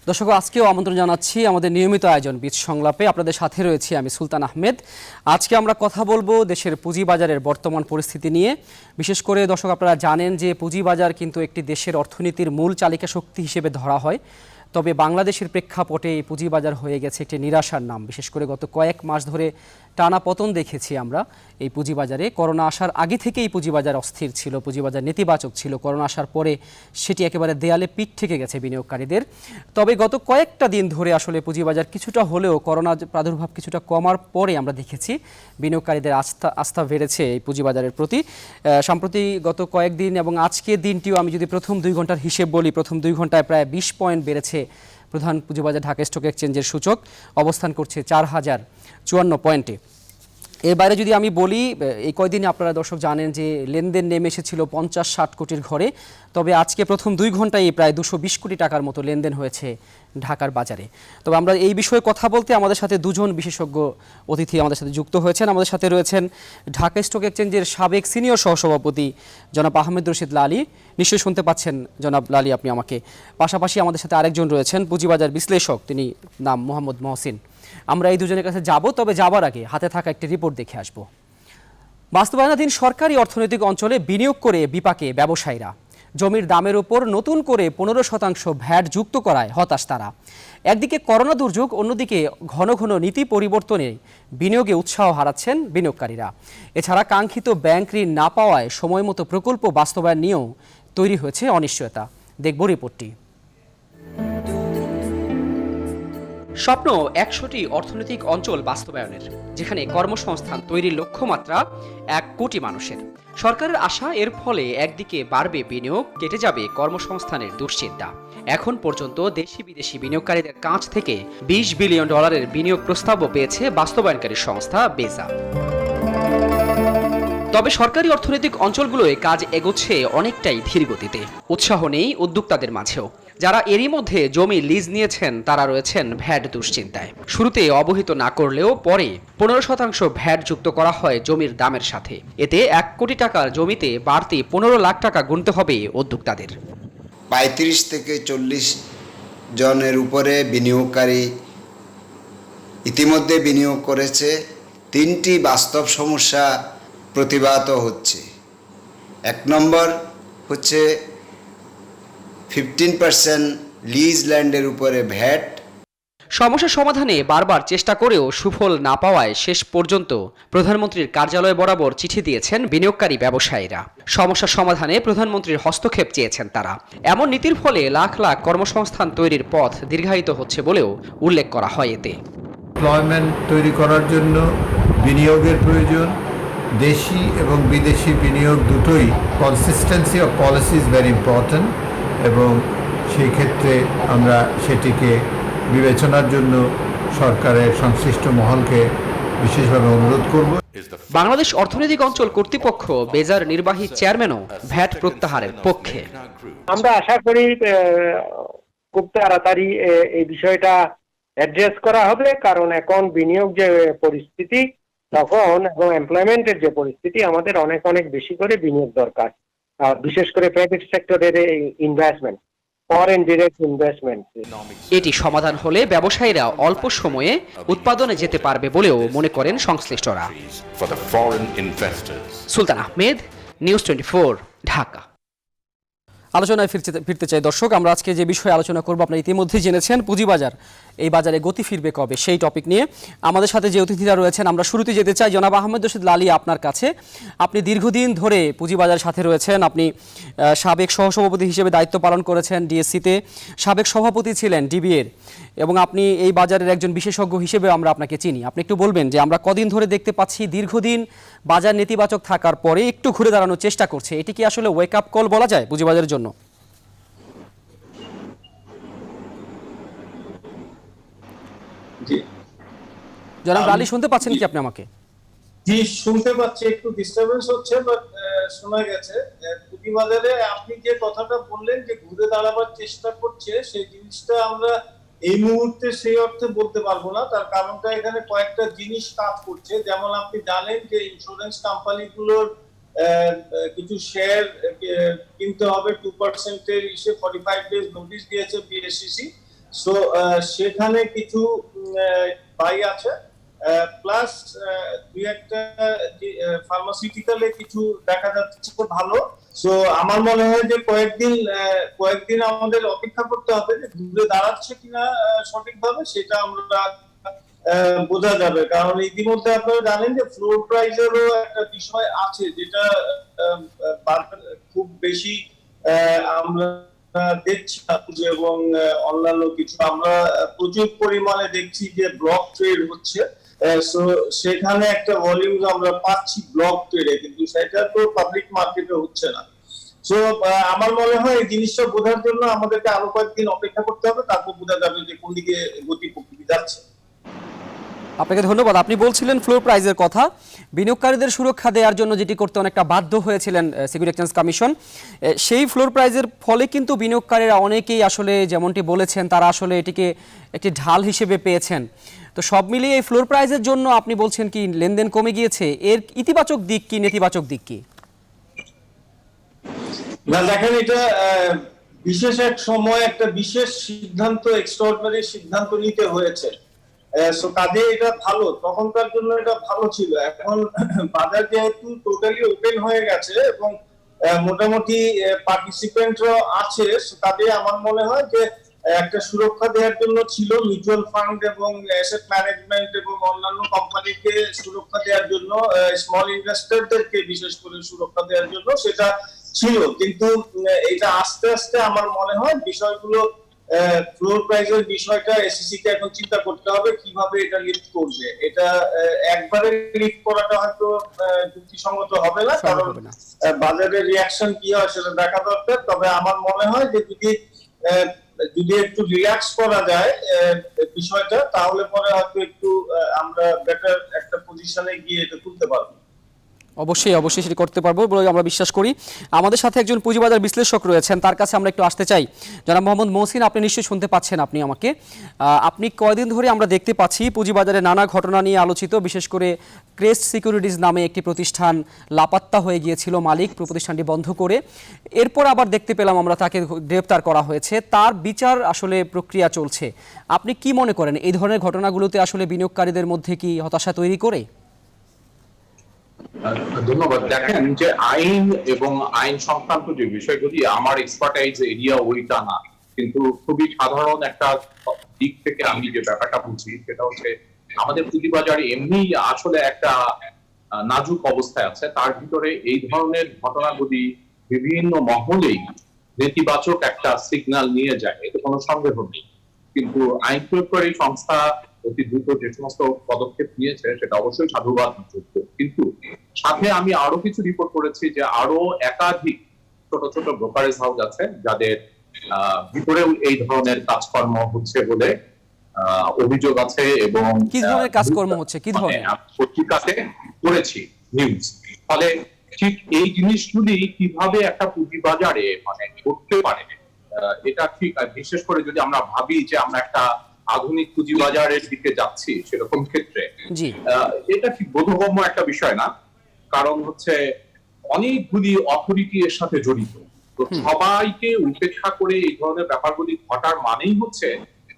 দর্শক, আজকেও আমন্ত্রণ জানাচ্ছি আমাদের নিয়মিত আয়োজন বীজ সংলাপে। আপনাদের সাথে রয়েছি আমি সুলতান আহমেদ। আজকে আমরা কথা বলবো দেশের পুঁজিবাজারের বর্তমান পরিস্থিতি নিয়ে। বিশেষ করে দর্শক, আপনারা জানেন যে পুঁজিবাজার কিন্তু একটি দেশের অর্থনীতির মূল চালিকা শক্তি হিসেবে ধরা হয়। তবে বাংলাদেশের প্রেক্ষাপটে এই পুঁজিবাজার হয়ে গেছে একটি নিরাশার নাম। বিশেষ করে গত কয়েক মাস ধরে টানা পতন দেখেছি আমরা এই পুঁজিবাজারে। করোনা আসার আগে থেকে এই পুঁজিবাজার অস্থির ছিল, পুঁজিবাজার নেতিবাচক ছিল। করোনা আসার পরে সেটি একেবারে দেয়ালে পিঠ থেকে গেছে বিনিয়োগকারীদের। তবে গত কয়েকটা দিন ধরে আসলে পুঁজিবাজার কিছুটা হলেও করোনা প্রাদুর্ভাব কিছুটা কমার পরে আমরা দেখেছি বিনিয়োগকারীদের আস্থা বেড়েছে এই পুঁজিবাজারের প্রতি। সম্প্রতি গত কয়েকদিন এবং আজকের দিনটিও আমি যদি প্রথম 2 ঘন্টার হিসেব বলি, প্রথম 2 ঘন্টায় প্রায় 20 পয়েন্ট বেড়েছে প্রধান পুঁজিবাজার ঢাকা স্টক এক্সচেঞ্জের সূচক, অবস্থান করছে 4054 পয়েন্টে। এর বাইরে যদি আমি বলি, এই কয়দিনে আপনারা দর্শক জানেন যে লেনদেন নেমে এসেছিল 50-60 কোটির ঘরে। তবে আজকে প্রথম 2 ঘন্টায় প্রায় 220 কোটি টাকার মতো লেনদেন হয়েছে ঢাকার বাজারে। তবে আমরা এই বিষয়ে কথা বলতে আমাদের সাথে দুজন বিশেষজ্ঞ অতিথি আমাদের সাথে যুক্ত হয়েছেন। আমাদের সাথে রয়েছেন ঢাকা স্টক এক্সচেঞ্জের সাবেক সিনিয়র সহসভাপতি জনাব আহমেদ রশিদ লালী। নিশ্চয়ই শুনতে পাচ্ছেন জনাব লালী আপনি আমাকে। পাশাপাশি আমাদের সাথে আরেকজন রয়েছেন পুঁজিবাজার বিশ্লেষক, তিনি নাম মোহাম্মদ মহসিন। আমরা এই দুজনের কাছে যাব, তবে যাবার আগে হাতে থাকা একটি রিপোর্ট দেখে আসব। বাস্তবায়নাধীন সরকারি অর্থনৈতিক অঞ্চলে বিনিয়োগ করে বিপাকে ব্যবসায়ীরা। জমির দামের উপর নতুন করে 15% ভ্যাট যুক্ত করায় হতাশ তারা। একদিকে করোনা দুর্যোগ, অন্যদিকে ঘন ঘন নীতি পরিবর্তনে বিনিয়োগে উৎসাহ হারাচ্ছেন বিনিয়োগকারীরা। এছাড়া কাঙ্ক্ষিত ব্যাংক ঋণ না পাওয়ায় সময়মতো প্রকল্প বাস্তবায়ন নিয়েও তৈরি হয়েছে অনিশ্চয়তা। দেখব রিপোর্টটি। স্বপ্ন 100টি অর্থনৈতিক অঞ্চল বাস্তবায়নের, যেখানে কর্মসংস্থান তৈরির লক্ষ্যমাত্রা 1 কোটি মানুষের। সরকারের আশা, এর ফলে একদিকে বাড়বে বিনিয়োগ, কেটে যাবে কর্মসংস্থানের দুশ্চিন্তা। এখন পর্যন্ত দেশি বিদেশি বিনিয়োগকারীদের কাছ থেকে $20 বিলিয়ন বিনিয়োগ প্রস্তাবও পেয়েছে বাস্তবায়নকারী সংস্থা বেজা। তবে সরকারি অর্থনৈতিক অঞ্চলগুলোয় কাজ এগোচ্ছে অনেকটাই ধীর গতিতে। উৎসাহ নেই উদ্যোক্তাদের মাঝেও। যারা এরই মধ্যে জমি লিজ নিয়েছেন তারা রয়েছেন ভ্যাট দুশ্চিন্তায়। শুরুতে অবহিত না করলেও পরে 15% ভ্যাট যুক্ত করা হয় জমির দামের সাথে। এতে 1 কোটি টাকার জমিতে বাড়তি 15 লাখ টাকা গুনতে হবে উদ্যোক্তাদের। 35 থেকে 40 জনের উপরে বিনিয়োগকারী ইতিমধ্যে বিনিয়োগ করেছে। 3টি বাস্তব সমস্যা প্রতিবাদ হচ্ছে। 1 নম্বর হচ্ছে 15% লিজ ল্যান্ডের উপরে ভ্যাট। সমস্যা সমাধানে বারবার চেষ্টা করেও সুফল না পাওয়ায় শেষ পর্যন্ত প্রধানমন্ত্রীর কার্যালয় বরাবর চিঠি দিয়েছেন বিনিয়োগকারী ব্যবসায়ীরা। সমস্যা সমাধানে প্রধানমন্ত্রীর হস্তক্ষেপ চেয়েছেন তারা। এমন নীতির ফলে লাখ লাখ কর্মসংস্থান তৈরির পথ দীর্ঘায়িত হচ্ছে বলেও উল্লেখ করা হয় এতে। এমপ্লয়মেন্ট তৈরি করার জন্য বিনিয়োগের প্রয়োজন। দেশি এবং বিদেশি বিনিয়োগ দুটোই consistency of policy is very important, এবং সেই ক্ষেত্রে আমরা সেটিকে বিবেচনার জন্য সরকারের সংশ্লিষ্ট মহলকে বিশেষভাবে অনুরোধ করব। বাংলাদেশ অর্থনৈতিক অঞ্চল কর্তৃপক্ষ বেজার নির্বাহী চেয়ারম্যানও ভ্যাট প্রত্যাহারের পক্ষে। আমরা আশা করি খুব তাড়াতাড়ি এই বিষয়টা অ্যাড্রেস করা হবে, কারণ এখন বিনিয়োগ যে পরিস্থিতি তখন এবং এমপ্লয়মেন্টের যে পরিস্থিতি, আমাদের অনেক অনেক বেশি করে বিনিয়োগ দরকার, বিশেষ করে প্রাইভেট সেক্টরের ইনভেস্টমেন্ট, ফরেন ডিরেক্ট ইনভেস্টমেন্ট। এটি সমাধান হলে ব্যবসায়ীরা অল্প সময়ে উৎপাদনে যেতে পারবে বলেও মনে করেন সংশ্লিষ্টরা। সুলতান আহমেদ, নিউজ 24, ঢাকা। আলোচনায় ফিরতে চাই দর্শক। আমরা আজকে যে বিষয়ে আলোচনা করব আপনারা ইতিমধ্যেই জেনেছেন, পুঁজিবাজার, এই বাজারে গতি ফিরবে কবে, সেই টপিক নিয়ে আমাদের সাথে যে অতিথিরা রয়েছেন আমরা শুরুতে যেতে চাই জনাব আহমেদ রশিদ লালী আপনার কাছে। আপনি দীর্ঘদিন ধরে পুঁজিবাজারের সাথে রয়েছেন। আপনি সাবেক সহসভাপতি হিসেবে দায়িত্ব পালন করেছেন ডিএসসিতে, সাবেক সভাপতি ছিলেন ডিবিএর, এবং আপনি এই বাজারের একজন বিশেষজ্ঞ হিসেবে আমরা আপনাকে চিনি। আপনি একটু বলবেন যে আমরা কদিন ধরে দেখতে পাচ্ছি দীর্ঘদিন বাজার নেতিবাচক থাকার পরে একটু ঘুরে দাঁড়ানোর চেষ্টা করছে, এটি কি আসলে ওয়েক আপ কল বলা যায় পুঁজিবাজারের জন্য? জনাব লালী, শুনতে পাচ্ছেন কি আপনি আমাকে? জি, শুনতে পাচ্ছি, একটু ডিস্টারবেন্স হচ্ছে, বাট শোনা গেছে। পুঁজিবাজারে আপনি যে কথাটা বললেন যে ঘুরে দাঁড়াবার চেষ্টা করছে, সেই জিনিসটা আমরা এই মুহূর্তে সেই অর্থে বলতে পারবো না। তার কারণটা এখানে কয়েকটা জিনিস কাজ করছে। যেমন আপনি জানেন যে ইন্স্যুরেন্স কোম্পানিগুলোর কিছু শেয়ার কিনতে হবে 2% 45 ডেজ নোটিশ দিয়েছে বিএসইসি। সো সেখানে কিছু বাই আছে, প্লাস দুই একটা ফার্মাসিউটিক্যালে কিছু দেখা যাচ্ছে ভালো। সো আমার মনে হয় যে কয়েকদিন আমাদের অপেক্ষা করতে হবে যে ঘুরে দাঁড়াচ্ছে কিনা সঠিকভাবে, সেটা আমরা বোঝা যাবে। কারণ ইতিমধ্যে আপনারা জানেন যে ফ্লোর প্রাইসেরও একটা বিষয় আছে, যেটা খুব বেশি আমরা দেখছি এবং অন্যান্য কিছু আমরা প্রচুর পরিমাণে দেখছি যে ব্লক ট্রেড হচ্ছে। সো সেখানে একটা ভলিউম আমরা পাচ্ছি ব্লক ট্রেডে, কিন্তু সেটা তো পাবলিক মার্কেটে হচ্ছে না। সো আমার মনে হয় এই জিনিসটা বোঝার জন্য আমাদেরকে আরো কয়েকদিন অপেক্ষা করতে হবে, তারপর বোঝা যাবে যে কোন দিকে গতি প্রকৃতি যাচ্ছে। আপনাকে ধন্যবাদ। আপনি বলছিলেন ফ্লোর প্রাইজের কথা, বিনিয়োগকারীদের সুরক্ষা দেওয়ার জন্য যেটি করতে অনেকটা বাধ্য হয়েছিলেন সিকিউরিটি এক্সচেঞ্জ কমিশন, সেই ফ্লোর প্রাইজের ফলে কিন্তু বিনিয়োগকারীরা অনেকেই আসলে যেমনটি বলেছেন তারা আসলে এটিকে একটি ঢাল হিসেবে পেয়েছেন। তো সব মিলিয়ে এই ফ্লোর প্রাইজের জন্য আপনি বলছেন কি লেনদেন কমে গিয়েছে, এর ইতিবাচক দিক কি নেতিবাচক দিক কি? না দেখেন, এটা বিশেষ এক সময় একটা বিশেষ সিদ্ধান্ত, এক্সট্রাঅর্ডিনারি সিদ্ধান্ত নিতে হয়েছে। সো কাজে এটা ভালো, তখনকার জন্য এটা ভালো ছিল। এখন বাজার যেহেতু টোটালি ওপেন হয়ে গেছে এবং মোটামুটি পার্টিসিপেন্টরা আছে, কাজে আমার মনে হয় যে একটা সুরক্ষা দেওয়ার জন্য ছিল মিউচুয়াল ফান্ড এবং অ্যাসেট ম্যানেজমেন্ট এবং অন্যান্য কোম্পানিকে সুরক্ষা দেওয়ার জন্য, স্মল ইনভেস্টরদেরকে বিশেষ করে সুরক্ষা দেওয়ার জন্য সেটা ছিল। কিন্তু এটা আস্তে আস্তে আমার মনে হয় বিষয়গুলো, ফ্লোর প্রাইসের বিষয়টা এসইসি কে এখন চিন্তা করতে হবে কিভাবে এটা লিফট করবে। এটা একবারে লিফট করাটা হয়তো যুক্তিসঙ্গত হবে না, কারণ বাজারের রিয়াকশন কি হয় সেটা দেখা দরকার। তবে আমার মনে হয় যে যদি একটু রিল্যাক্স করা যায় বিষয়টা, তাহলে পরে হয়তো একটু আমরা বেটার একটা পজিশনে গিয়ে এটা তুলতে পারবো। অবশ্যই সেটি করতে পারবো বলে আমরা বিশ্বাস করি। আমাদের সাথে একজন পুঁজিবাজার বিশ্লেষক রয়েছেন, তার কাছে আমরা একটু আসতে চাই। জনাব মোহাম্মদ মহসিন, আপনি নিশ্চয়ই শুনতে পাচ্ছেন আপনি আমাকে। আপনি কয়দিন ধরে আমরা দেখতে পাচ্ছি পুঁজিবাজারে নানা ঘটনা নিয়ে আলোচিত, বিশেষ করে ক্রেস্ট সিকিউরিটিজ নামে একটি প্রতিষ্ঠান লাপাত্তা হয়ে গিয়েছিল মালিক, প্রতিষ্ঠানটি বন্ধ করে। এরপর আবার দেখতে পেলাম আমরা তাকে গ্রেপ্তার করা হয়েছে, তার বিচার আসলে প্রক্রিয়া চলছে। আপনি কি মনে করেন এই ধরনের ঘটনাগুলোতে আসলে বিনিয়োগকারীদের মধ্যে কি হতাশা তৈরি করে? ধন্যবাদ। দেখেন যে আইন এবং আইন সংক্রান্ত যে বিষয়, যদি আমার এক্সপার্টাইজ এরিয়া ওইটা না, কিন্তু খুবই সাধারণ একটা দিক থেকে আমি যে ব্যাপারটা বুঝি সেটা হচ্ছে আমাদের পুঁজিবাজার এমনি আসলে একটা নাজুক অবস্থায় আছে। তার ভিতরে এই ধরনের ঘটনাগুলি বিভিন্ন মহলেই নেতিবাচক একটা সিগন্যাল নিয়ে যায়, এতে কোনো সন্দেহ নেই। কিন্তু আইন প্রয়োগকারী সংস্থা অতি দ্রুত যে সমস্ত পদক্ষেপ নিয়েছে সেটা অবশ্যই সাধুবাদ যোগ্য। কিন্তু সাথে আমি আরো কিছু রিপোর্ট করেছি যে আরো একাধিক ছোট ছোট ব্রোকারেজ হাউস আছে যাদের ভিতরেও এই ধরনের কাজকর্ম হচ্ছে বলে অভিযোগ আছে। এবং কি ধরনের কাজকর্ম হচ্ছে, কি ধরনের? পত্রিকাতে করেছি নিউজ। ফলে ঠিক এই জিনিসগুলি কিভাবে একটা পুঁজিবাজারে মানে করতে পারে, এটা ঠিক। বিশেষ করে যদি আমরা ভাবি যে আমরা একটা আধুনিক পুঁজিবাজারের দিকে যাচ্ছি, সেরকম ক্ষেত্রে এটা ঠিক বোধগম্য একটা বিষয় না। কারণ হচ্ছে অনেকগুলি অথরিটি এর সাথে জড়িত, তো সবাইকে উপেক্ষা করে এই ধরনের ব্যাপারগুলি ঘটার মানেই হচ্ছে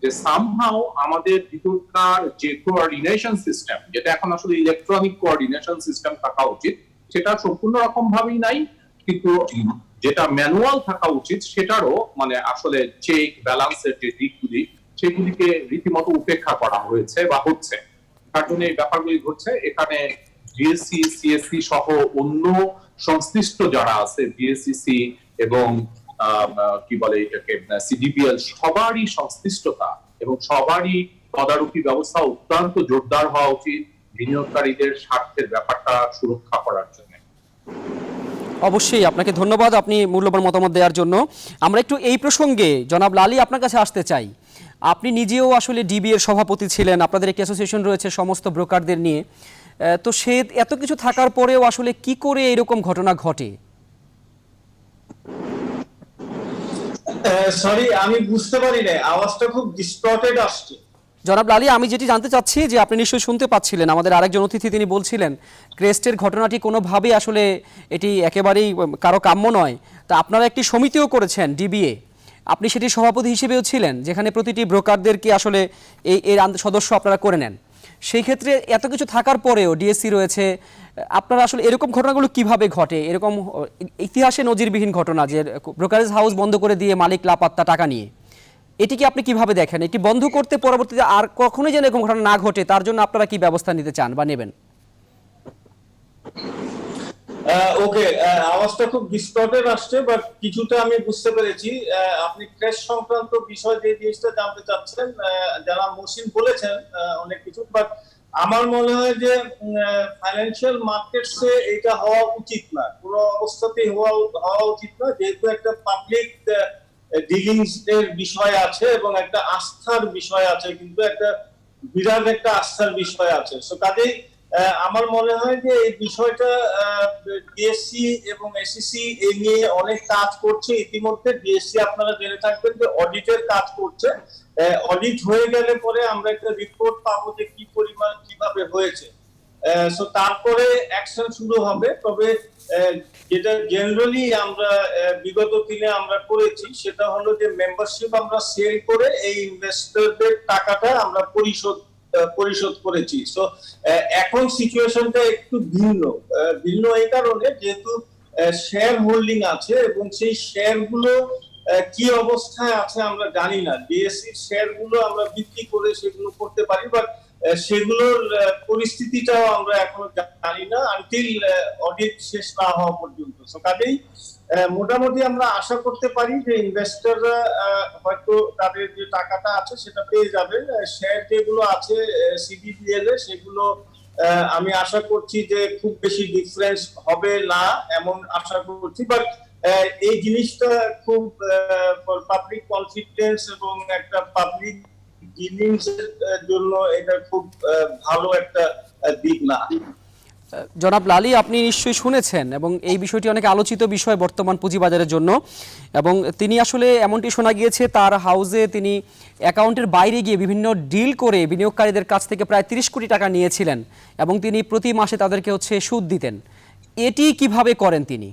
যে সামহাও আমাদের ভিতরকার যে কোঅর্ডিনেশন সিস্টেম, যেটা এখন আসলে ইলেকট্রনিক কোঅর্ডিনেশন সিস্টেম থাকা উচিত, সেটা সম্পূর্ণ রকম ভাবেই নাই। কিন্তু যেটা ম্যানুয়াল থাকা উচিত সেটারও মানে আসলে চেক ব্যালেন্সের যে দিকগুলি, সেগুলিকে রীতিমতো উপেক্ষা করা হয়েছে বা হচ্ছে। তার জন্য এই ব্যাপারগুলি ঘটছে। এখানে বিএসসি, সিএসসি সহ অন্য সংশ্লিষ্ট যারা আছে, বিএসসিসি এবং কি বলে এটাকে সিডিপিএল, সবারই সংশ্লিষ্টতা এবং সবারই তদারকি ব্যবস্থা অত্যন্ত জোরদার হওয়া উচিত বিনিয়োগকারীদের স্বার্থের ব্যাপারটা সুরক্ষা করার জন্য। অবশ্যই আপনাকে ধন্যবাদ আপনি মূল্যবান মতামত দেওয়ার জন্য। আমরা একটু এই প্রসঙ্গে জনাব লালী আপনার কাছে আসতে চাই। আপনি নিজেও আসলে ডিবি এর সভাপতি ছিলেন, আপনাদের একটি অ্যাসোসিয়েশন রয়েছে সমস্ত ব্রোকারদের নিয়ে। তো সে এত কিছু থাকার পরেও আসলে কি করে এরকম ঘটনা ঘটে? সরি, আমি বুঝতে পারি না, আওয়াজটা খুব ডিস্টর্টেড আসছে। জনাব লালী, আমি যেটি জানতে চাচ্ছি যে আপনি নিশ্চয়ই শুনতে পাচ্ছিলেন, আমাদের আরেকজন অতিথি তিনি বলছিলেন ক্রেস্টের ঘটনাটি কোনোভাবেই আসলে এটি একেবারেই কারো কাম্য নয়। তা আপনারা একটি সমিতিও করেছেন ডিবিএ, আপনি সেটির সভাপতি হিসেবেও ছিলেন, যেখানে প্রতিটি ব্রোকারদেরকে আসলে এর সদস্য আপনারা করে নেন। সেই ক্ষেত্রে এত কিছু থাকার পরেও ডিএসসি রয়েছে, আপনারা আসলে এরকম ঘটনাগুলো কিভাবে ঘটে? এরকম ইতিহাসে নজিরবিহীন ঘটনা যে ব্রোকারেজ হাউস বন্ধ করে দিয়ে মালিক লাপাত্তা টাকা নিয়ে, এটিকে আপনি কিভাবে দেখেন? এটি বন্ধ করতে পরবর্তীতে আর কখনোই যেন এরকম ঘটনা না ঘটে তার জন্য আপনারা কি ব্যবস্থা নিতে চান বা নেবেন? ওকে, আওয়াজটা খুব ডিস্টর্টেড আসছে, বাট কিছুটা আমি বুঝতে পেরেছি। আপনি ক্র্যাশ সংক্রান্ত বিষয় যে জিনিসটা জানতে চাচ্ছেন, যারা মহসিন বলেছেন অনেক কিছু, বাট আমার মনে হয় যে ফাইন্যান্সিয়াল মার্কেটসে এটা হওয়া উচিত না, কোনো অবস্থাতেই হওয়া উচিত না, যেহেতু একটা পাবলিক ডিলিংস এর বিষয় আছে এবং একটা আস্থার বিষয় আছে, কিন্তু একটা বিরাট একটা আস্থার বিষয় আছে। সো কাজেই আমার মনে হয় যে এই বিষয়টা ডিএসসি এবং এসিসি এই নিয়ে অনেক কাজ করছে ইতিমধ্যে। ডিএসসি আপনারা জেনে থাকবেন যে অডিটের কাজ করছে। অডিট হয়ে গেলে পরে আমরা একটা রিপোর্ট পাবো যে কি পরিমাণ কিভাবে হয়েছে। সো তারপরে অ্যাকশন শুরু হবে। তবে যেটা জেনারেলি আমরা বিগত দিনে আমরা করেছি সেটা হলো যে মেম্বারশিপ আমরা সেল করে এই ইনভেস্টরদের টাকাটা আমরা পরিশোধ করেছি। সো এখন সিচুয়েশনটা একটু ভিন্ন এই কারণে যেহেতু শেয়ার হোল্ডিং আছে এবং সেই শেয়ার গুলো কি অবস্থায় আছে আমরা জানি না। ডিএসসির শেয়ার গুলো আমরা বিক্রি করে সেগুলো করতে পারি, বাট সেগুলোর পরিস্থিতিটাও আমরা এখনো জানি না আনটিল অডিট শেষ না হওয়া পর্যন্ত। সো কাজেই মোটামুটি আমরা আশা করতে পারি যে ইনভেস্টররা হয়তো তাদের যে টাকাটা আছে সেটা পেয়ে যাবেন। শেয়ার যেগুলো আছে সিডিপিএল এ সেগুলো আমি আশা করছি যে খুব বেশি ডিফারেন্স হবে না এমন আশা করছি, বাট এই জিনিসটা খুব পাবলিক কনফিডেন্স এবং একটা পাবলিক ডিলিংস এর জন্য এটা খুব ভালো একটা দিক না। জনাব লালী, আপনি নিশ্চয়ই শুনেছেন এবং এই বিষয়টি অনেক আলোচিত বিষয় বর্তমান পুঁজিবাজারের জন্য, এবং তিনি আসলে এমনটি শোনা গিয়েছে তার হাউসে তিনি অ্যাকাউন্টের বাইরে গিয়ে বিভিন্ন ডিল করে বিনিয়োগকারীদের কাছ থেকে প্রায় 30 কোটি টাকা নিয়েছিলেন এবং তিনি প্রতি মাসে তাদেরকে সুদ দিতেন। এটি কিভাবে করেন তিনি?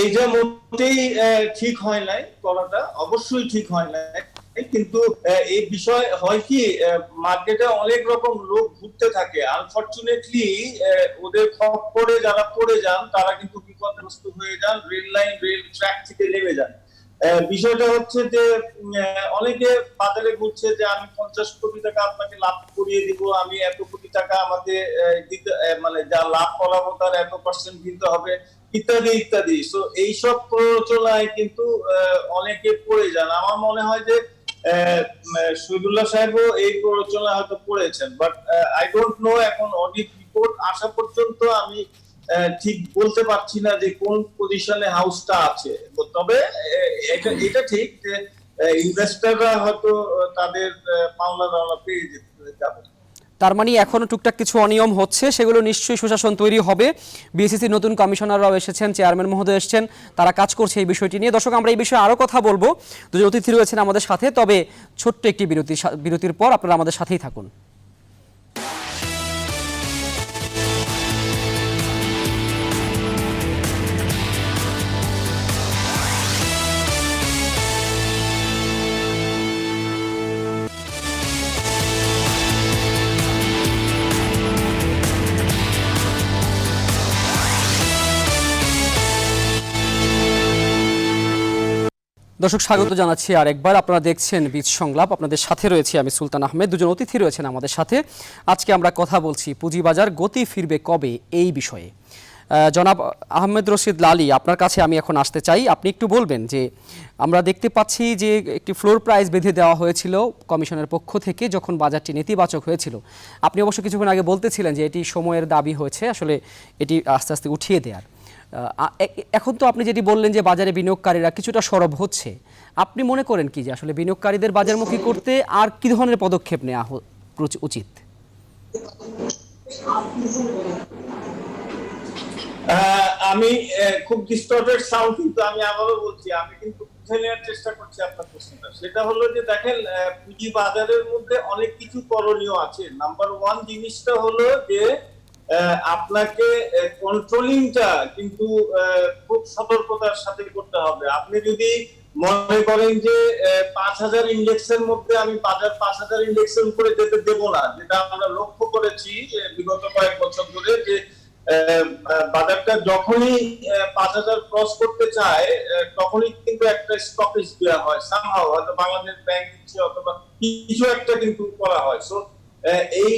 এইটা মোটেই ঠিক হয় নাই, করাটা অবশ্যই ঠিক হয় নাই। কিন্তু এই বিষয় হয় কি, মার্কেটে অনেক রকম লোক ঘুরতে থাকে। আনফরচুনেটলি ওদের খপ্পরে যারা পড়ে যান তারা কিন্তু বিপদগ্রস্ত হয়ে যান, রেল ট্র্যাক থেকে নেমে যান। বিষয়টা হচ্ছে যে অনেকে বাজারে ঘুরছে যে আমি 50 কোটি টাকা আপনাকে লাভ করিয়ে দিব, আমি এত কোটি টাকা আমাদের দিতে, মানে যা লাভ করাবো তার এত পার্সেন্ট দিতে হবে, ইত্যাদি ইত্যাদি। সো এইসব প্ররোচনায় কিন্তু অনেকে পড়ে যান। আমার মনে হয় যে শহীদুল্লাহ সাহেবও এই প্ররোচনা হয়তো পড়েছেন, বাট আই ডোন্ট নো, এখন অডিট রিপোর্ট আসা পর্যন্ত আমি ঠিক বলতে পারছি না যে কোন পজিশনে হাউসটা আছে। তবে এটা ঠিক যে ইনভেস্টররা হয়তো তাদের পাওনা দাওনা পেয়ে যাবে। তার মানে এখনো টুকটাক কিছু অনিয়ম হচ্ছে, সেগুলো নিশ্চয়ই সুশাসন তৈরি হবে। বিএসইসি নতুন কমিশনাররাও এসেছেন, চেয়ারম্যান মহোদয় এসেছেন, তারা কাজ করছে এই বিষয়টি নিয়ে। দর্শক, আমরা এই বিষয়ে আরও কথা বলবো, দুজন অতিথি রয়েছেন আমাদের সাথে, তবে ছোট্ট একটি বিরতির পর আপনারা আমাদের সাথেই থাকুন। দর্শক, স্বাগত জানাচ্ছি আরেকবার। আপনারা দেখছেন বীজ সংলাপ, আপনাদের সাথে রয়েছে আমি সুলতান আহমেদ, দুজন অতিথি রয়েছেন আমাদের সাথে। আজকে আমরা কথা বলছি পুঁজিবাজার গতি ফিরবে কবে এই বিষয়ে। জনাব আহমেদ রশিদ লালী, আপনার কাছে আমি এখন আসতে চাই। আপনি একটু বলবেন যে আমরা দেখতে পাচ্ছি যে একটি ফ্লোর প্রাইস বেঁধে দেওয়া হয়েছিল কমিশনের পক্ষ থেকে যখন বাজারটি নেতিবাচক হয়েছিল। আপনি অবশ্য কিছুক্ষণ আগে বলতেছিলেন যে এটি সময়ের দাবি হয়েছে, আসলে এটি আস্তে আস্তে উঠিয়ে দেওয়ার। এখন তো আপনি যেটি বললেন যে বাজারে বিনিয়োগকারীরা কিছুটা সরব হচ্ছে, আপনি মনে করেন কি যে আসলে বিনিয়োগকারীদের বাজারমুখী করতে আর কি ধরনের পদক্ষেপ নেওয়া উচিত? আমি খুব ডিস্টর্টেড সাউন্ড, কিন্তু আমি আবারও বলছি, আমি কিন্তু বুঝে নেওয়ার চেষ্টা করছি আপনার প্রশ্নটা। সেটা হলো যে দেখেন, পুঁজি বাজারের মধ্যে অনেক কিছু করণীয় আছে। নাম্বার ওয়ান জিনিসটা হলো যে আপনাকে কন্ট্রোলিংটা কিন্তু খুব সতর্কতার সাথে করতে হবে। আপনি যদি মনে করেন যে 5,000 ইন্ডেক্সের মধ্যে আমি বাজার 5,000 ইন্ডেক্সের উপরে যেতে দেবো না, যেটা আমরা লক্ষ্য করেছি বিগত কয়েক বছর ধরে, যে বাজারটা যখনই 5,000 ক্রস করতে চায় তখনই কিন্তু একটা স্টপেজ দেওয়া হয়, সামহাও হয়তো বাংলাদেশ ব্যাংক দিচ্ছে অথবা কিছু একটা কিন্তু করা হয়। সো এই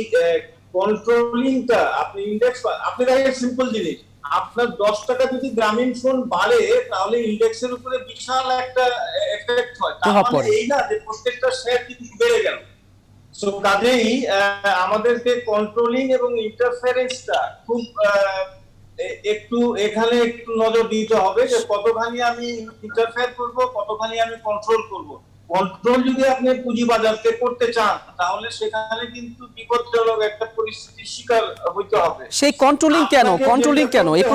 কন্ট্রোলিংটা আপনি ইন্ডেক্স, আপনি দেখেন সিম্পল জিনিস, আপনার 10 টাকা যদি গ্রামীণ ফোন বাড়ে তাহলে ইন্ডেক্সের উপরে বিশাল একটা এফেক্ট হয়, তার মানে এই না যে প্রত্যেকটা শেয়ার কিন্তু বেড়ে গেল। সো কাজেই আমাদেরকে কন্ট্রোলিং এবং ইন্টারফারেন্সটা খুব একটু এখানে একটু নজর দিতে হবে যে কতখানি আমি ইন্টারফেয়ার করব, কতখানি আমি কন্ট্রোল করব। কন্ট্রোল যদি আপনি পুঁজি বাজারকে করতে চান তাহলে সেখানে কিন্তু বিপজ্জনক একটা পরিস্থিতির শিকার হইতে হবে। সেই কন্ট্রোলিং কেন এই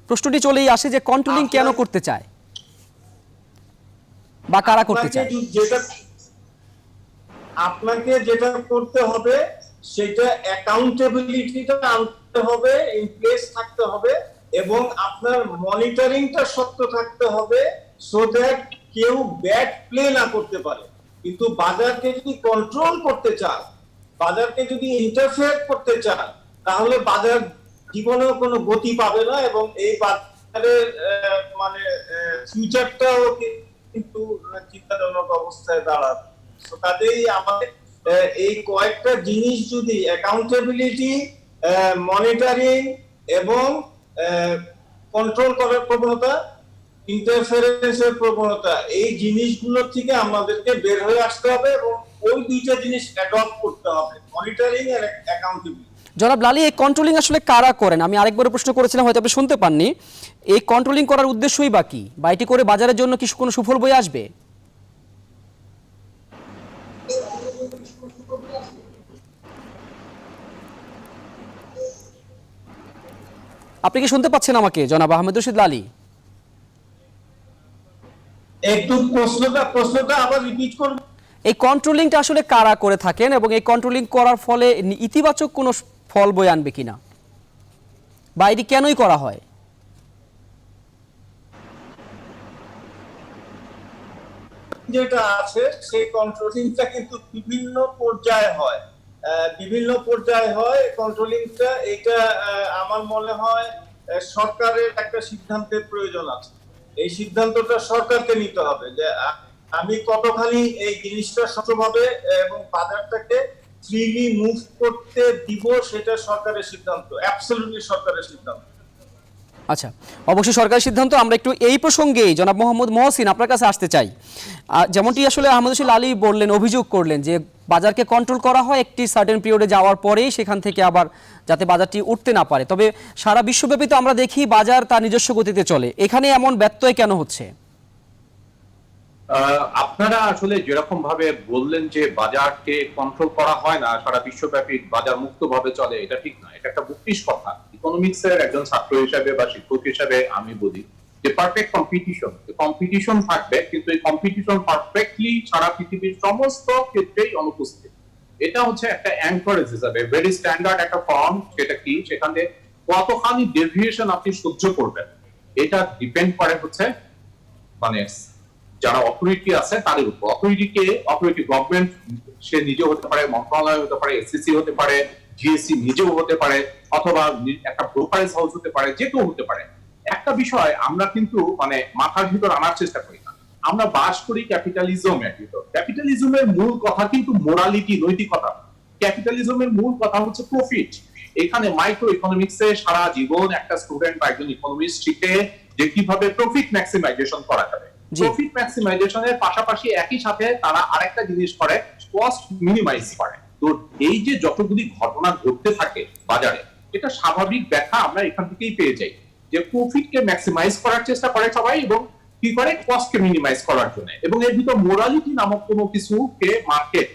প্রশ্নটি চলেই আসে যে কন্ট্রোলিং কেন করতে চায় বা কারা করতে চায়? আপনাকে যেটা করতে হবে সেটা অ্যাকাউন্টেবিলিটিটা আনতে হবে, ইন প্লেস থাকতে হবে, এবং আপনার মনিটরিংটা শক্ত থাকতে হবে, সো দ্যাট কেউ ব্যাড প্লে না করতে পারে। কিন্তু বাজারকে যদি কন্ট্রোল করতে চান, বাজারকে যদি ইন্টারফেয়ার করতে চান, তাহলে বাজার জীবনেও কোনো গতি পাবে না এবং এই বাজারের মানে ফিউচারটাও কিন্তু চিন্তাজনক অবস্থায় দাঁড়াবে। কাজেই আমাদের এই কয়েকটা জিনিস যদি অ্যাকাউন্টেবিলিটি, মনিটরিং এবং কন্ট্রোল করার প্রবণতা, ইন্টারফারেন্সের প্রবণতা, এই জিনিসগুলো থেকে আমাদেরকে বের হয়ে আসতে হবে এবং ওই দুইটা জিনিস অ্যাডপ্ট করতে হবে, মনিটরিং আর অ্যাকাউন্টেবিলিটি। জনাব লালী, এই কন্ট্রোলিং আসলে কারা করেন? আমি আরেকবার প্রশ্ন করেছিলাম, হয়তো আপনি শুনতে পাননি। এই কন্ট্রোলিং করার উদ্দেশ্যই বা কি? বা এটি করে বাজারের জন্য কি কোনো সুফল বয়ে আসবে? আপনি কি শুনতে পাচ্ছেন আমাকে, জনাব আহমেদ রশিদ লালী? একটু প্রশ্নটা আবার রিপিট করব। এই কন্ট্রোলিংটা আসলে কারা করে থাকেন এবং এই কন্ট্রোলিং করার ফলে ইতিবাচক কোনো ফল বয়ে আনবে কিনা, বা এটি কেনই করা হয়? যেটা আছে সেই কন্ট্রোলিংটা কিন্তু বিভিন্ন পর্যায়ে হয় কন্ট্রোলিংটা। এটা আমার মনে হয় সরকারের একটা সিদ্ধান্তের প্রয়োজন আছে। এই সিদ্ধান্তটা সরকারকে নিতে হবে যে আমি কতখানি এই জিনিসটা স্বচ্ছভাবে এবং বাজারটাকে ফ্রিলি মুভ করতে দিব, সেটা সরকারের সিদ্ধান্ত, অ্যাবসলিউটলি সরকারের সিদ্ধান্ত। আচ্ছা, অবশ্যই সরকারি সিদ্ধান্ত। আমরা একটু এই প্রসঙ্গেই জনাব মোহাম্মদ মহসিন আপনার কাছে আসতে চাই। যেমনটি আসলে আহমেদ রশিদ লালী বললেন, অভিযোগ করলেন যে বাজারকে কন্ট্রোল করা হয় একটি সার্টেন পিরিয়ডে যাওয়ার পরেই সেখান থেকে আবার যাতে বাজারটি উঠতে না পারে। তবে সারা বিশ্বব্যাপী তো আমরা দেখি বাজার তার নিজস্ব গতিতে চলে, এখানে এমন ব্যত্যয় কেন হচ্ছে? আপনারা আসলে যেরকম ভাবে বললেন যে বাজারকে কন্ট্রোল করা হয় না, সারা বিশ্বব্যাপী বাজার মুক্ত ভাবে চলে, এটা ঠিক না। এটা একটা বুকটিশ কথা। ইকোনমিক্সের একজন ছাত্র হিসেবে বা শিক্ষক হিসেবে আমি বলি যে পারফেক্ট কম্পিটিশন থাকবে, কিন্তু এই কম্পিটিশন পারফেক্টলি সারা পৃথিবীর সমস্ত ক্ষেত্রেই অনুপস্থিত। এটা হচ্ছে একটা অ্যাঙ্করেজ হিসাবে ভেরি স্ট্যান্ডার্ড একটা ফর্ম। সেটা কি, সেখানে কতখানি ডেভিয়েশন আপনি সহ্য করবেন এটা ডিপেন্ড করে হচ্ছে মানে যারা অথরিটি আছে তাদের উপর। অথরিটি গভর্নমেন্ট সে নিজে হতে পারে, মন্ত্রণালয় হতে পারে, এসসিসি হতে পারে, জিএসসি নিজেও হতে পারে, অথবা একটা ব্রোকারেজ হাউস হতে পারে, যে কেউ হতে পারে। একটা বিষয় আমরা কিন্তু মানে মাথার ভিতর আনার চেষ্টা করি না। আমরা বাস করি ক্যাপিটালিজমের ভিতর। ক্যাপিটালিজমের মূল কথা কিন্তু মোরালিটি, নৈতিকতা। ক্যাপিটালিজমের মূল কথা হচ্ছে প্রফিট। এখানে মাইক্রো ইকোনমিক্সে সারা জীবন একটা স্টুডেন্ট বা একজন ইকোনমিস্ট শিখে যে কিভাবে প্রফিট ম্যাক্সিমাইজেশন করা যাবে। প্রফিট ম্যাক্সিমাইজেশনের পাশাপাশি একই সাথে তারা আরেকটা জিনিস করে, কস্ট মিনিমাইজ করে। তো এই যে যতগুলি ঘটনা ঘটতে থাকে বাজারে, এটা স্বাভাবিক ব্যাখ্যা আমরা এখান থেকেই পেয়ে যাই যে প্রফিটকে ম্যাক্সিমাইজ করার চেষ্টা করে সবাই এবং কি করে, কস্টকে মিনিমাইজ করার জন্য। এবং এর ভিতর মোরালিটি নামক কোনো কিছুকে মার্কেট,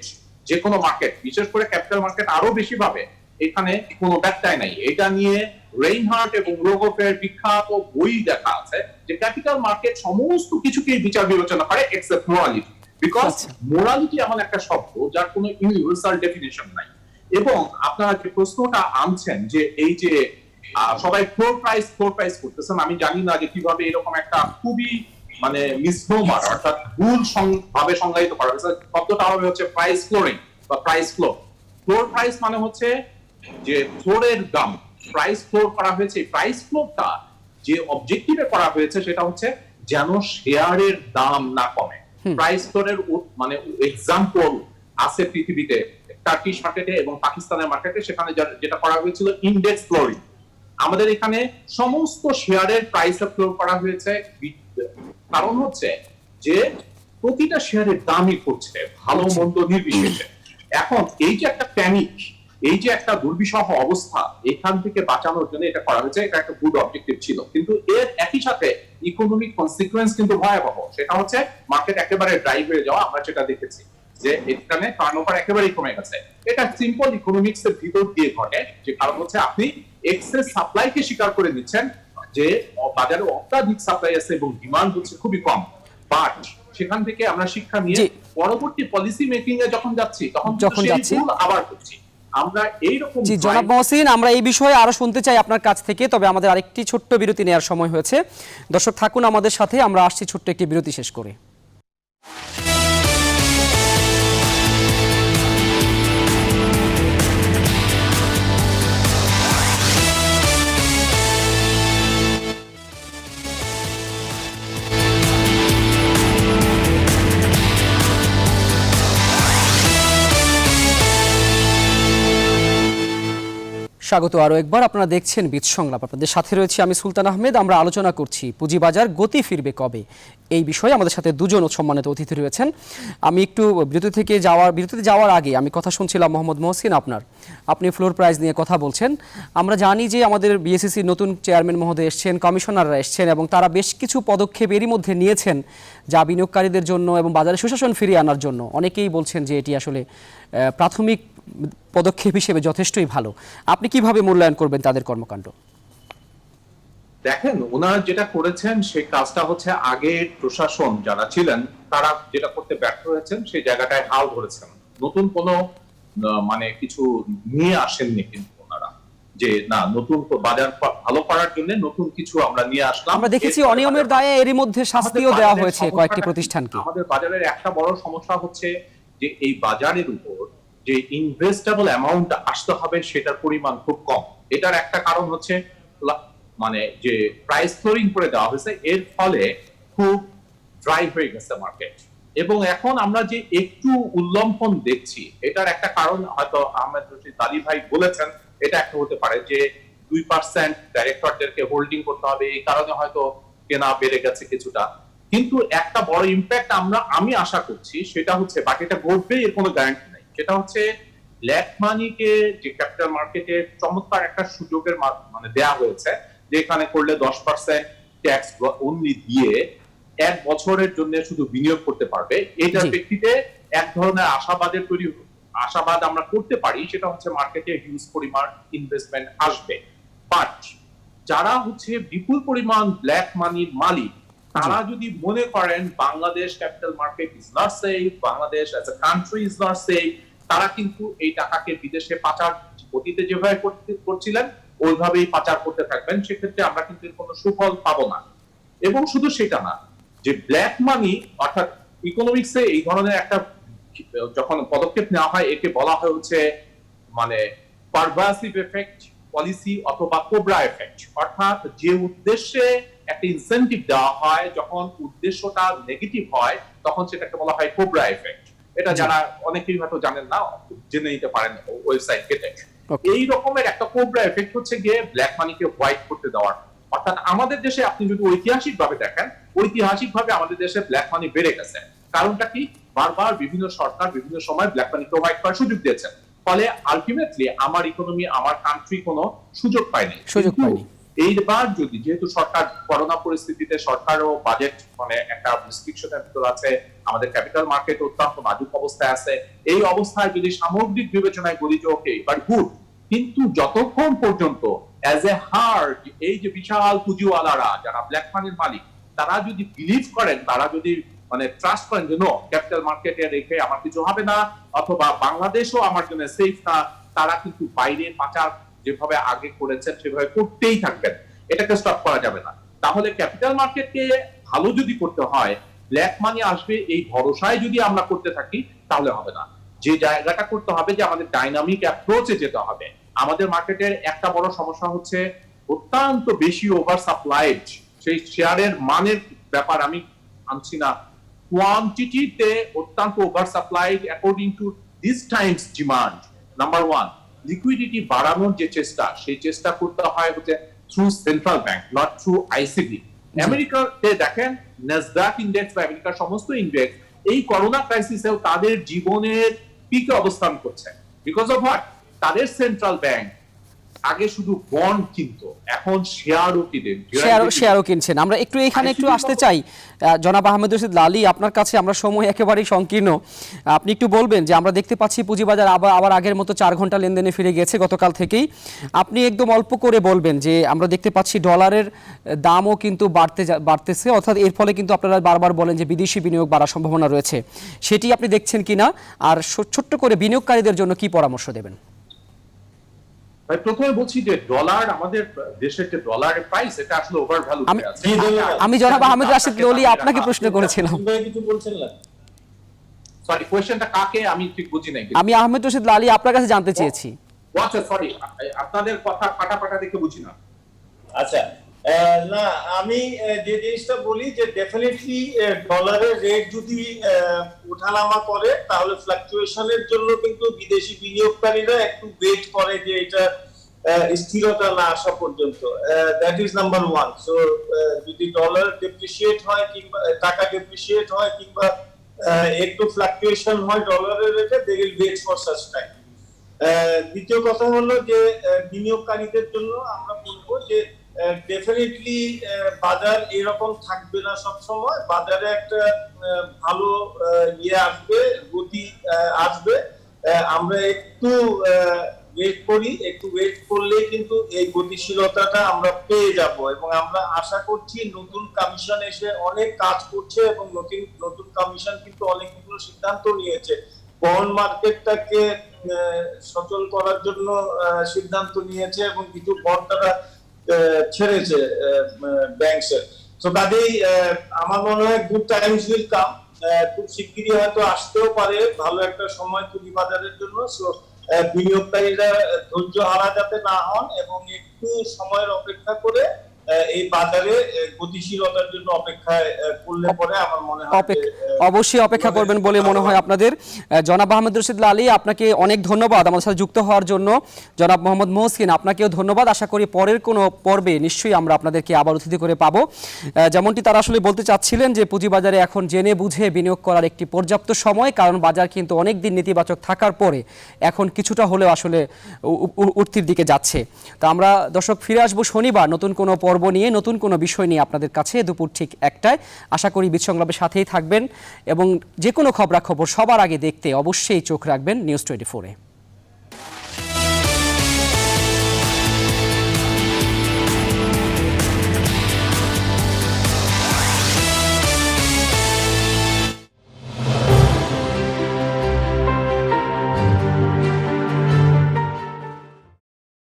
যে কোনো মার্কেট, বিশেষ করে ক্যাপিটাল মার্কেট আরো বেশি ভাবে, এখানে কোনো ব্যাখ্যাই নাই। এটা নিয়ে রেইনহার্ট এবং রোগফের বিখ্যাত বই দেখা আছে যে ক্যাপিটাল মার্কেট সমস্ত কিছুকে বিচার বিবেচনা করে এক্সেপ্ট মোরালিটি। বিকজ মোরালিটি এমন একটা শব্দ যার কোনো ইউনিভার্সাল ডেফিনিশন নাই। এবং আপনারা যে প্রশ্নটা আনছেন যে এই যে সবাই ফ্লোর প্রাইস করতেছেন, আমি জানি না যে কিভাবে এরকম একটা খুবই মানে মিসনোমার অর্থাৎ ভুল ভাবে সংজ্ঞায়িত করা হয়েছে। শব্দটা হবে হচ্ছে প্রাইস ফ্লোরিং বা প্রাইস ফ্লোর প্রাইস মানে হচ্ছে যে ফ্লোরের দাম, প্রাইস ফ্লোর করা হয়েছে। প্রাইস ফ্লোরটা যে অবজেক্টিভে করা হয়েছে সেটা হচ্ছে যেন শেয়ারের দাম না কমে। প্রাইস ফ্লোরের মানে এক্সাম্পল আছে পৃথিবীতে, টার্কিশ মার্কেটে এবং পাকিস্তানের মার্কেটে, সেখানে যেটা করা হয়েছিল ইন্ডেক্স ফ্লোরিং। আমাদের এখানে সমস্ত শেয়ারের প্রাইস ফ্লোর করা হয়েছে, কারণ হচ্ছে যে প্রতিটা শেয়ারের দামই করছে ভালো মন্দ নির্বিশেষে। এখন এই যে একটা প্যানিক, এই যে একটা দুর্বিষহ অবস্থা, এখান থেকে বাঁচানোর জন্য এটা করা হয়েছে। এটা একটা গুড অবজেক্টিভ ছিল, কিন্তু এর একই সাথে ইকোনমিক কনসিকুয়েন্স কিন্তু ভয়াবহ। সেটা হচ্ছে মার্কেট একেবারে ড্রাই হয়ে যাওয়া। আমরা সেটা দেখেছি যে এখানে টার্নওভার একেবারেই কমে গেছে। এটা সিম্পল ইকোনমিক্স এর ভিতর দিয়ে ঘটে, যে কারণ হচ্ছে আপনি এক্সেস সাপ্লাইকে স্বীকার করে নিচ্ছেন যে বাজারে অত্যাধিক সাপ্লাই আছে এবং ডিমান্ড হচ্ছে খুবই কম। বাট সেখান থেকে আমরা শিক্ষা নিয়ে পরবর্তী পলিসি মেকিং এ যখন যাচ্ছি তখন আবার করছি আমরা এইরকম। জি জনাব মহসিন, আমরা এই বিষয়ে আরো শুনতে চাই আপনার কাছ থেকে, তবে আমাদের আরেকটি ছোট্ট বিরতি নেওয়ার সময় হয়েছে। দর্শক থাকুন আমাদের সাথে, আমরা আসছি ছোট্ট একটি বিরতি শেষ করে। স্বাগত আরও একবার, আপনারা দেখছেন বীজ সংলাপ। আপনাদের সাথে রয়েছে আমি সুলতান আহমেদ। আমরা আলোচনা করছি পুঁজিবাজার গতি ফিরবে কবে, এই বিষয়ে আমাদের সাথে দুজন সম্মানিত অতিথি রয়েছেন। আমি একটু বিরতিতে যাওয়ার আগে আমি কথা শুনছিলাম মোহাম্মদ মহসিন, আপনি ফ্লোর প্রাইস নিয়ে কথা বলছেন। আমরা জানি যে আমাদের বিএসইসির নতুন চেয়ারম্যান মহোদয় এসছেন, কমিশনাররা এসছেন এবং তারা বেশ কিছু পদক্ষেপ এরই মধ্যে নিয়েছেন যা বিনিয়োগকারীদের জন্য এবং বাজারে সুশাসন ফিরিয়ে আনার জন্য অনেকেই বলছেন যে এটি আসলে প্রাথমিক পদক্ষেপ হিসেবে যথেষ্টই ভালো। আপনি কিভাবে মূল্যায়ন করবেন তাদের কর্মকাণ্ড? দেখেন, ওনারা যেটা করেছেন সেই কাজটা হচ্ছে আগের প্রশাসন যারা ছিলেন তারা যেটা করতে ব্যর্থ হয়েছেন সেই জায়গাটায় হাল ধরেছেন। নতুন কোনো মানে কিছু নিয়ে আসেননি কিন্তু ওনারা, যে না নতুন বাজার ভালো করার জন্য নতুন কিছু আমরা নিয়ে আসলাম। আমরা দেখেছি অনিয়মের দায়ে এরই মধ্যে শাস্তিও দেওয়া হয়েছে কয়েকটি প্রতিষ্ঠানকে। আমাদের বাজারের একটা বড় সমস্যা হচ্ছে যে এই বাজারের উপর যে ইনভেস্টেবল অ্যামাউন্ট আসতে হবে সেটার পরিমাণ খুব কম। এটার একটা কারণ হচ্ছে মানে যে প্রাইস ফ্লোরিং করে দেওয়া হয়েছে, এর ফলে খুব ড্রাই হয়ে গেছে মার্কেট। এবং এখন আমরা যে একটু উল্লম্ফন দেখছি, এটার একটা কারণ হয়তো আহমেদ রশিদ আলী ভাই বলেছেন, এটা একটা হতে পারে যে 2% ডাইরেক্টরদেরকে হোল্ডিং করতে হবে, এই কারণে হয়তো কেনা বেড়ে গেছে কিছুটা। কিন্তু একটা বড় ইম্প্যাক্ট আমি আশা করছি সেটা হচ্ছে, বাকি এটা ঘটবে এর কোনো গ্যারান্টি নাই, সেটা হচ্ছে ব্ল্যাক মানিকে যে ক্যাপিটাল মার্কেটে চমৎকার একটা সুযোগের মানে দেয়া হয়েছে, যেখানে করলে 10% ট্যাক্স অনলি দিয়ে 1 বছরের জন্য শুধু বিনিয়োগ করতে পারবে। এটার প্রেক্ষিতে এক ধরনের আশাবাদ আমরা করতে পারি, সেটা হচ্ছে মার্কেটে হিউজ পরিমাণ ইনভেস্টমেন্ট আসবে। বাট যারা হচ্ছে বিপুল পরিমাণ ব্ল্যাক মানির মালিক, তারা যদি মনে করেন Bangladesh capital market is not safe, Bangladesh as a country is not safe, তারা কিন্তু এই টাকাকে বিদেশে পাচার অতীতে যেভাবে করছিলেন ওইভাবেই পাচার করতে থাকবেন। সেক্ষেত্রে আমরা কিন্তু কোনো সুফল পাবো না। এবং শুধু সেটা না, যে ব্ল্যাক মানি অর্থাৎ ইকোনমিক্সে এই ধরনের একটা যখন পদক্ষেপ নেওয়া হয় একে বলা হয় হচ্ছে মানে পারভাসিভ এফেক্ট পলিসি অথবা কোবরা এফেক্ট। অর্থাৎ যে উদ্দেশ্যে একটা ইনসেন্টিভ দেওয়া হয়, যখন উদ্দেশ্যটা নেগেটিভ হয় তখন সেটাকে বলা হয় কোবরা এফেক্ট। এটা যারা অনেকেই হয়তো জানেন না, জেনে নিতে পারেন ওয়েবসাইট থেকে। এই রকমের একটা কোবরা এফেক্ট হচ্ছে গিয়ে ব্ল্যাক মানিকে হোয়াইট করতে দেওয়ার। অর্থাৎ আমাদের দেশে আপনি যদি ঐতিহাসিক ভাবে দেখেন, ঐতিহাসিক ভাবে আমাদের দেশে ব্ল্যাক মানি বেড়ে গেছে। কারণটা কি? বারবার বিভিন্ন সরকার বিভিন্ন সময় ব্ল্যাক মানিকে হোয়াইট করার সুযোগ দিয়েছেন, ফলে আলটিমেটলি আমার ইকোনমি, আমার কান্ট্রি কোনো সুযোগ পায়নি। এইবার যদি যেহেতু সরকার করোনা পরিস্থিতিতে সরকারও বাজেট মানে একটা রেস্ট্রিকশনের ভিতর আছে, আমাদের ক্যাপিটাল মার্কেট অত্যন্ত নাজুক অবস্থায় আছে, এই অবস্থায় যদি সামগ্রিক বিবেচনায় বলি যে ওকে এবার গুড, কিন্তু যতক্ষণ পর্যন্ত অ্যাজ এ হার্ট এই যে বিশাল পুঁজিওয়ালারা যারা ব্ল্যাক মানির মালিক, তারা যদি বিলিভ করেন, তারা যদি মানে ট্রাস্ট করেন যে নো ক্যাপিটাল মার্কেটে রেখে আমার কিছু হবে না, অথবা বাংলাদেশও আমার জন্য সেফ না, তারা কিন্তু বাইরে পাচার যেভাবে আগে করেছেন সেভাবে করতেই থাকবেন, এটাকে স্টপ করা যাবে না। তাহলে ক্যাপিটাল মার্কেটকে ভালো যদি করতে হয়, ব্ল্যাক মানি আসবে এই ভরসায় যদি আমরা করতে থাকি তাহলে হবে না। যে জায়গাটা করতে হবে যে আমাদের ডাইনামিক অ্যাপ্রোচে যেতে হবে। আমাদের মার্কেটের একটা বড় সমস্যা হচ্ছে অত্যন্ত বেশি ওভার সাপ্লাইড, সেই শেয়ারের মানের ব্যাপার আমি আনছি না, কোয়ান্টিটিতে অত্যন্ত over supplied according to this Times demand. Number one, liquidity বাড়ানোর যে চেষ্টা, সেই চেষ্টা করতে হয় হচ্ছে through central bank, not through ICB. আমেরিকাতে দেখেন ন্যাসডাক ইন্ডেক্স বা আমেরিকার সমস্ত ইন্ডেক্স এই করোনা ক্রাইসিসেও তাদের জীবনের পিকে অবস্থান করছে। Because of what? তাদের সেন্ট্রাল ব্যাংক আগে শুধু বন্ড কিনতো, এখন শেয়ারও কিনেন, শেয়ারও কিনছেন। আমরা একটু এখানে একটু আসতে চাই জনাব আহমেদ রশিদ লালী, আপনার কাছে আমরা সময় একেবারেই সংকীর্ণ, আপনি একটু বলবেন যে আমরা দেখতে পাচ্ছি পুঁজিবাজার আবার আগের মতো 4 ঘন্টা লেনদেনে ফিরে গেছে গতকাল থেকেই। আপনি একদম অল্প করে বলবেন যে আমরা দেখতে পাচ্ছি ডলারের দামও কিন্তু বাড়তেছে, অর্থাৎ এর ফলে কিন্তু আপনারা বারবার বলেন যে বিদেশি বিনিয়োগ বাড়ার সম্ভাবনা রয়েছে, সেটি আপনি দেখছেন কিনা, আর ছোট্ট করে বিনিয়োগকারীদের জন্য কি পরামর্শ দেবেন? প্রথমে বলছি যে ডলার, আমাদের দেশের যে ডলারের প্রাইস, এটা আসলে ওভার ভ্যালু আছে। আমি জনাব আহমেদ রশিদ লালী আপনাকে প্রশ্ন করেছিলাম। কিছু বলছেন না, সরি, কোশ্চেনটা কাকে আমি ঠিক বুঝি নাই। আমি আহমেদ রশিদ লালী আপনার কাছে জানতে চেয়েছি। আচ্ছা সরি, আপনাদের কথা ফাটা দেখে বুঝি না। আচ্ছা, না আমি যে জিনিসটা বলি যে ডেফিনেটলি ডলারের রেট যদি ওঠানামা করে তাহলে ফ্লাকচুয়েশনের জন্য কিন্তু বিদেশি বিনিয়োগকারীরা একটু ওয়েট করে যে এটা স্থিরতা না আসা পর্যন্ত। That is number one. So যদি ডলার ডেপ্রিসিয়েট হয় কিংবা টাকা ডেপ্রিসিয়েট হয় কিংবা একটু ফ্লাকচুয়েশন হয় ডলারের রেটে, they will wait for such time. দ্বিতীয় কথা হলো যে বিনিয়োগকারীদের জন্য আমরা বলবো যে ডেফিনেটলি বাজার এরকম থাকবে না সব সময়, বাজারে একটা ভালো আসবে, গতি আসবে। আমরা একটু ওয়েট করি, একটু ওয়েট করলে কিন্তু এই গতিশীলতাটা আমরা পেয়ে যাব এবং আমরা আশা করছি নতুন কমিশন এসে অনেক কাজ করছে এবং নতুন কমিশন কিন্তু অনেকগুলো সিদ্ধান্ত নিয়েছে। বন্ড মার্কেটটাকে সচল করার জন্য সিদ্ধান্ত নিয়েছে এবং কিছু বন্ড তারা ছেড়েছে ব্যাংকসের। তো কাজেই আমার মনে হয় গুড টাইমস উইল কাম, খুব শিগগিরই হয়তো আসতেও পারে ভালো একটা সময় পুঁজিবাজারের জন্য। সো বিনিয়োগকারীরা ধৈর্য হারা যাতে না হন এবং একটু সময়ের অপেক্ষা করে এই বাজারে গতিশীলতার জন্য অপেক্ষায় করলে পরে আমার মনে হয় অবশ্যই অপেক্ষা করবেন বলে মনে হয় আপনাদের। জনাব আহমেদ রশিদ লালী, আপনাকে অনেক ধন্যবাদ আমাদের সাথে যুক্ত হওয়ার জন্য। জনাব মোহাম্মদ মহসিন, আপনাকেও ধন্যবাদ। আশা করি পরের কোনো পর্বে নিশ্চয়ই আমরা আপনাদেরকে আবার অতিথি করে পাবো। যেমনটি তারা আসলে বলতে চাচ্ছিলেন যে পুঁজিবাজারে এখন জেনে বুঝে বিনিয়োগ করার একটি পর্যাপ্ত সময়, কারণ বাজার কিন্তু অনেক দিন নেতিবাচক থাকার পরে এখন কিছুটা হলেও আসলে উঠতির দিকে যাচ্ছে। তো আমরা দর্শক ফিরে আসবো শনিবার নতুন কোনো পর্ব নিয়ে, নতুন কোনো বিষয় নিয়ে আপনাদের কাছে দুপুর ঠিক 1টায়। আশা করি বিচ সংলাপের সাথেই থাকবেন এবং যে কোনো খবরাখবর সবার আগে দেখতে অবশ্যই চোখ রাখবেন নিউজ 24-এ।